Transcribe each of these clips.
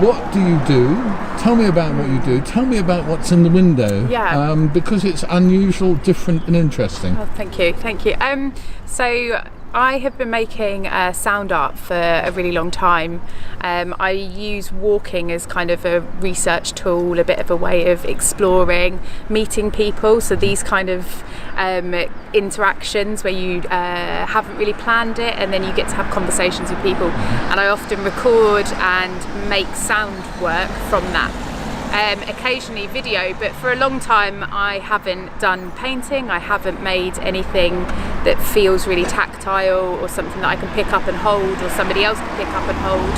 what do you do? Tell me about what you do. Tell me about what's in the window. Yeah. Because it's unusual, different and interesting. Oh, thank you. So I have been making sound art for a really long time. I use walking as kind of a research tool, a bit of a way of exploring, meeting people. So these kind of interactions where you haven't really planned it, and then you get to have conversations with people. And I often record and make sound work from that. Occasionally video, but for a long time I haven't done painting. I haven't made anything that feels really tactile or something that I can pick up and hold, or somebody else can pick up and hold.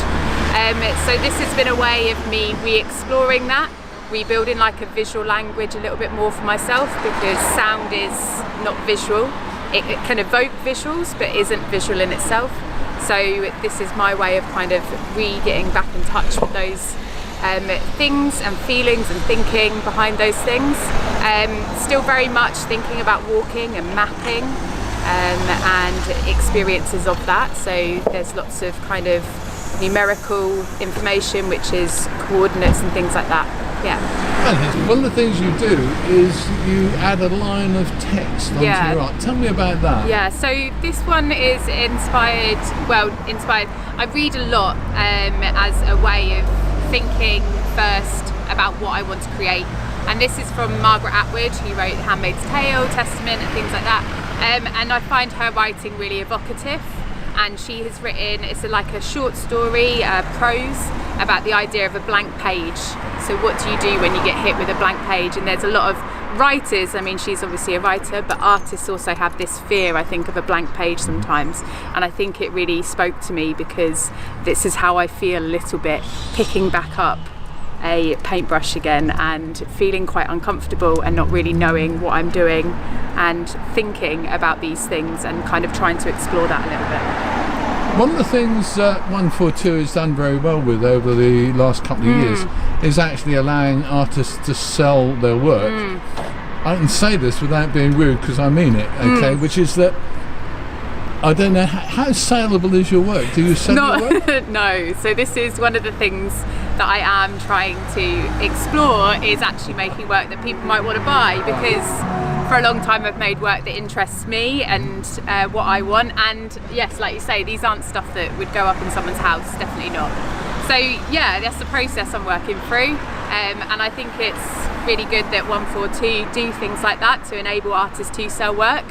So this has been a way of me re-exploring that, rebuilding like a visual language a little bit more for myself, because sound is not visual. It can evoke visuals but isn't visual in itself. So this is my way of kind of getting back in touch with those things and feelings and thinking behind those things. Still very much thinking about walking and mapping and experiences of that. So there's lots of kind of numerical information, which is coordinates and things like that. Yeah. One of the things you do is you add a line of text onto your art. Tell me about that. Yeah, so this one is inspired. I read a lot as a way of thinking first about what I want to create, and this is from Margaret Atwood, who wrote Handmaid's Tale, Testament and things like that, and I find her writing really evocative. And she has written, it's like a short story, prose, about the idea of a blank page. So what do you do when you get hit with a blank page? And there's a lot of writers, I mean, she's obviously a writer, but artists also have this fear, I think, of a blank page sometimes. And I think it really spoke to me, because this is how I feel a little bit, picking back up a paintbrush again and feeling quite uncomfortable and not really knowing what I'm doing, and thinking about these things and kind of trying to explore that a little bit. One of the things 142 has done very well with over the last couple of years is actually allowing artists to sell their work. I can say this without being rude, because I mean it, okay, which is that I don't know, how saleable is your work? Do you sell your work? No, so this is one of the things that I am trying to explore, is actually making work that people might want to buy, because for a long time I've made work that interests me and what I want, and yes, like you say, these aren't stuff that would go up in someone's house, definitely not. So yeah, that's the process I'm working through, and I think it's really good that 142 do things like that to enable artists to sell work.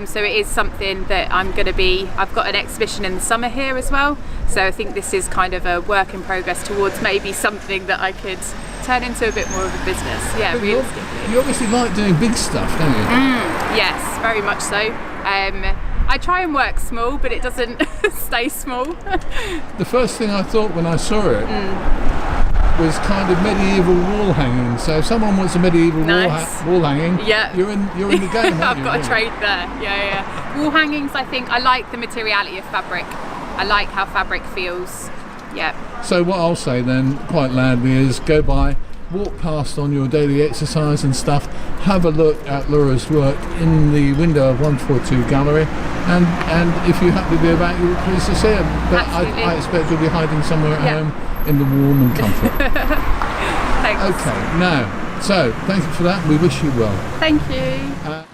So it is something that I've got an exhibition in the summer here as well, so I think this is kind of a work in progress towards maybe something that I could turn into a bit more of a business. Yeah, but realistically. You obviously like doing big stuff, don't you? Yes, very much so. I try and work small, but it doesn't stay small. The first thing I thought when I saw it was kind of medieval wall hanging. So if someone wants a medieval wall hanging, you're in the game, aren't I've you, got really? a trade there. Yeah. Wall hangings, I think, I like the materiality of fabric. I like how fabric feels. Yeah. So what I'll say then, quite loudly, is go by, walk past on your daily exercise and stuff, have a look at Laura's work in the window of 142 Gallery, and if you happen to be about, you're pleased to see it. But I expect you'll be hiding somewhere at home in the warm and comfort. Thanks. Okay, now, so thank you for that. We wish you well. Thank you.